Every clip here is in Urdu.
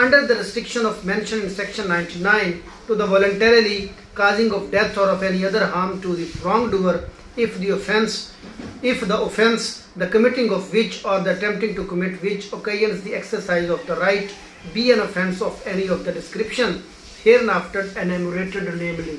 under the restriction of mentioned in section 99 to the voluntarily causing of death or of any other harm to the wrongdoer if the offense the committing of which or the attempting to commit which occasions the exercise of the right be an offense of any of the description hereinafter enumerated namely।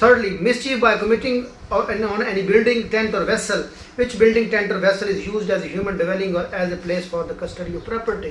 Thirdly, mischief by committing on any building, tent or vessel, which building, tent or vessel is used as a human dwelling or as a place for the custody of property।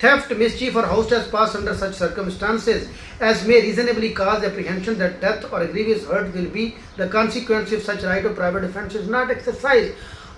theft, mischief or house trespass under such circumstances as may reasonably cause apprehension that death or a grievous hurt will be the consequence if such right of private defense is not exercised।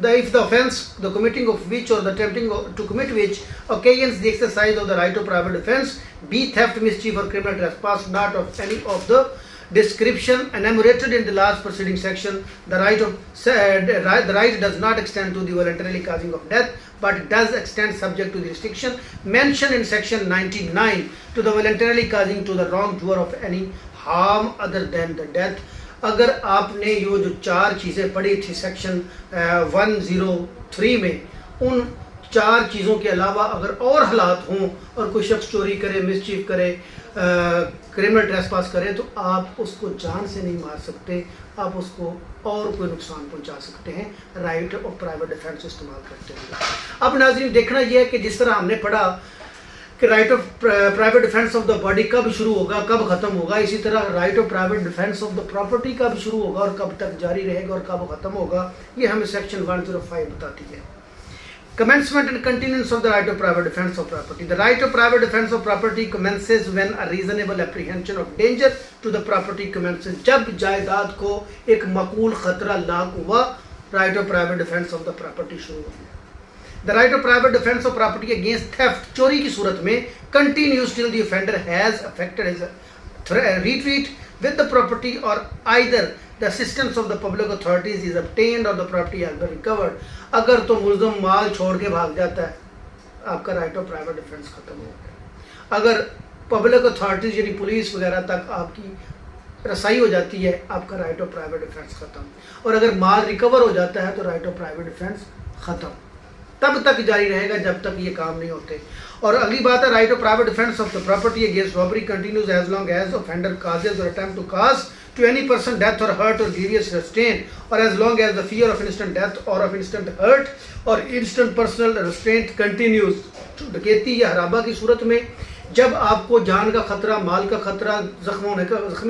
the offense the committing of which or the attempting to commit which occasions the exercise of the right of private defense be theft, mischief or criminal trespass not of any of the description enumerated in the last preceding section, the right does not extend to the voluntarily causing of death, but it does extend subject to the restriction mentioned in section 99 to the voluntarily causing to the wrongdoer of any harm other than the death। اگر آپ نے یہ جو 4 چیزیں پڑھی تھی سیکشن 103 میں، ان 4 چیزوں کے علاوہ اگر اور حالات ہوں اور کوئی شخص چوری کرے، مسچیف کرے، کرمنل ٹریسپاس کرے، تو آپ اس کو جان سے نہیں مار سکتے، آپ اس کو اور کوئی نقصان پہنچا سکتے ہیں رائٹ آف پرائیویٹ ڈیفینس استعمال کرتے ہوئے۔ اب ناظرین دیکھنا یہ ہے کہ جس طرح ہم نے پڑھا کہ right of private defence of the body کب شروع ہوگا، کب ختم ہوگا، اسی طرح right of private defence of the property کب شروع ہوگا اور کب تک جاری رہے گا اور کب ختم ہوگا، یہ ہمیں سیکشن 105 بتاتی ہے۔ Commencement and continuance of the right of private defense of property. The right of private defense of property commences when a reasonable apprehension of danger to the property commences. جب جائیداد کو ایک معقول خطرہ لاحق ہوا، right of private defense of the property شروع ہو گیا۔ The right of private defense of property against theft, چوری کی صورت میں continues till the offender has effected his retreat with the property or either the assistance of the public authorities is obtained or the property has been recovered. اگر تو ملزم مال چھوڑ کے بھاگ جاتا ہے، آپ کا رائٹ آف پرائیویٹ ڈیفینس ختم ہو گیا۔ اگر پبلک اتھارٹیز یعنی پولیس وغیرہ تک آپ کی رسائی ہو جاتی ہے، آپ کا رائٹ آف پرائیویٹ ڈیفینس ختم۔ اور اگر مال ریکور ہو جاتا ہے تو رائٹ آف پرائیویٹ ڈیفینس ختم، تب تک جاری رہے گا جب تک یہ کام نہیں ہوتے۔ اور اگلی بات ہے right of private defence of the property against robbery continues as long as offender causes or attempt to cause to any person death or hurt or grievous restraint, or as long as the fear of instant death or of instant hurt or instant personal restraint continues. ڈکیتی یا ہرابہ کی صورت میں جب آپ کو جان کا خطرہ، مال کا خطرہ، زخمی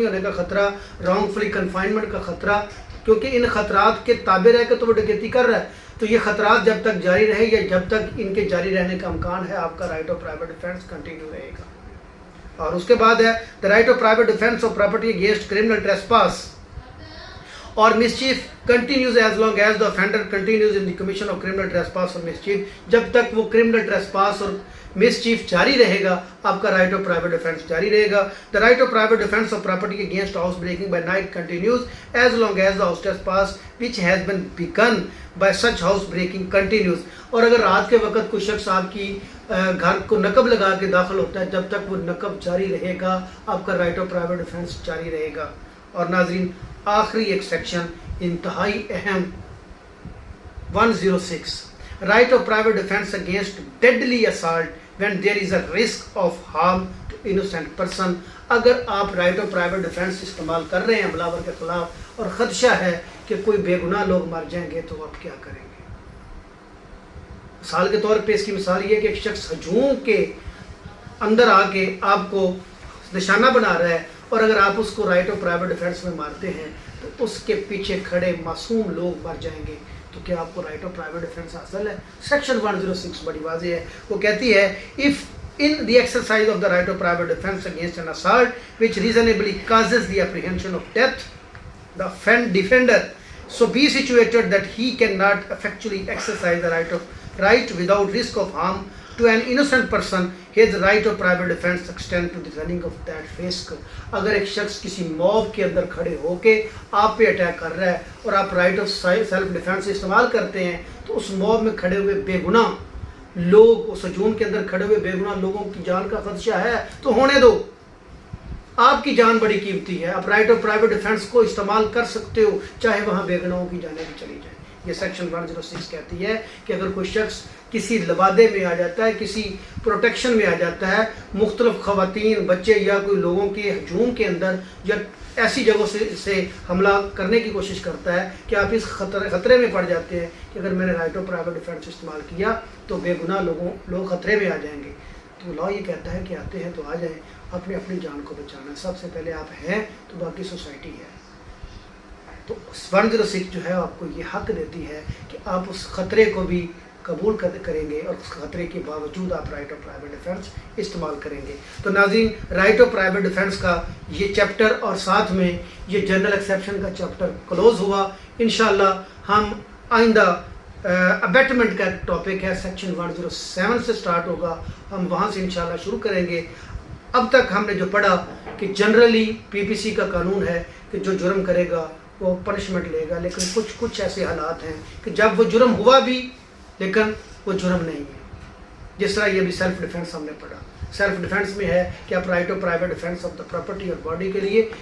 ہونے کا خطرہ، رانگ فلی کنفائنمنٹ کا خطرہ، کیونکہ ان خطرات کے تابع رہ کے تو وہ ڈکیتی کر رہا ہے، تو یہ خطرات جب تک جاری رہے یا جب تک ان کے جاری رہنے کا امکان ہے، آپ کا right of private defence continue رہے گا۔ اور اس کے بعد ہے the right of private defense of property against criminal trespass or mischief continues as long as the offender continues in the commission of criminal trespass or mischief. جب تک وہ criminal trespass اور mischief جاری رہے گا، آپ کا right of private defense جاری رہے گا۔ The right of private defense of property against house breaking by night continues as long as the house trespass which has been begun by such house breaking continues. اور اگر رات کے وقت کوئی شخص آپ کی گھر کو نقب لگا کے داخل ہوتا ہے، جب تک وہ نقب جاری رہے گا، آپ کا رائٹ آف پرائیویٹ ڈیفینس جاری رہے گا۔ اور ناظرین آخری ایک سیکشن انتہائی اہم 106 right of private defence against deadly assault when there is a risk of harm to innocent person. اگر آپ رائٹ آف پرائیویٹ ڈیفینس استعمال کر رہے ہیں حملہ آور کے خلاف اور خدشہ ہے کہ کوئی بے گناہ لوگ مر جائیں گے، تو آپ کیا کریں گے؟ مثال کے طور پہ اس کی مثال یہ ہے کہ ایک شخص ہجوم کے اندر آ کے آپ کو نشانہ بنا رہا ہے، اور اگر آپ اس کو رائٹ آف پرائیویٹ ڈیفینس میں مارتے ہیں تو اس کے پیچھے کھڑے معصوم لوگ مر جائیں گے، تو کیا آپ کو رائٹ آف پرائیویٹ ڈیفینس حاصل ہے؟ سیکشن 106 بڑی واضح ہے، وہ کہتی ہے if in the exercise of the right of private defense against an assault which reasonably causes the apprehension of death, the defender so be situated that he cannot effectually exercise the right without risk of harm to an innocent person, his right of private defense extend to the running of that risk. اگر ایک شخص کسی موب کے اندر کھڑے ہو کے آپ پہ اٹیک کر رہا ہے اور آپ رائٹ آف سیلف ڈیفینس استعمال کرتے ہیں، تو اس موب میں کھڑے ہوئے بے گناہ لوگ، اس ہجوم کے اندر کھڑے ہوئے بے گناہ لوگوں کی جان کا خدشہ ہے تو ہونے دو، آپ کی جان بڑی قیمتی ہے، آپ رائٹ آف پرائیویٹ ڈیفینس کو استعمال کر سکتے ہو، چاہے وہاں بے گناہوں کی جانیں بھی چلی جائیں۔ یہ سیکشن 106 کہتی ہے کہ اگر کوئی شخص کسی لبادے میں آ جاتا ہے، کسی پروٹیکشن میں آ جاتا ہے، مختلف خواتین، بچے یا کوئی لوگوں کے ہجوم کے اندر یا ایسی جگہوں سے حملہ کرنے کی کوشش کرتا ہے کہ آپ اس خطرے میں پڑ جاتے ہیں کہ اگر میں نے رائٹ آف پرائیویٹ ڈیفینس استعمال کیا تو بے گناہ لوگ خطرے میں آ جائیں گے، تو لا یہ کہتا ہے کہ آتے ہیں تو آ جائیں، اپنی جان کو بچانا سب سے پہلے آپ ہیں تو باقی سوسائٹی ہے۔ تو 106 جو ہے آپ کو یہ حق دیتی ہے کہ آپ اس خطرے کو بھی قبول کریں گے اور اس خطرے کے باوجود آپ رائٹ آف پرائیویٹ ڈیفینس استعمال کریں گے۔ تو ناظرین رائٹ آف پرائیویٹ ڈیفینس کا یہ چیپٹر اور ساتھ میں یہ جنرل ایکسیپشن کا چیپٹر کلوز ہوا۔ انشاءاللہ ہم آئندہ ابیٹمنٹ کا ٹاپک ہے سیکشن 107 سے سٹارٹ ہوگا، ہم وہاں سے انشاءاللہ شروع کریں گے۔ اب تک ہم نے جو پڑھا کہ جنرلی PPC کا قانون ہے کہ جو جرم کرے گا وہ پنشمنٹ لے گا، لیکن کچھ ایسے حالات ہیں کہ جب وہ جرم ہوا بھی لیکن وہ جرم نہیں ہے، جس طرح یہ بھی سیلف ڈیفینس ہم نے پڑھا۔ سیلف ڈیفینس میں ہے کہ آپ right of private defence of the property اور باڈی کے لیے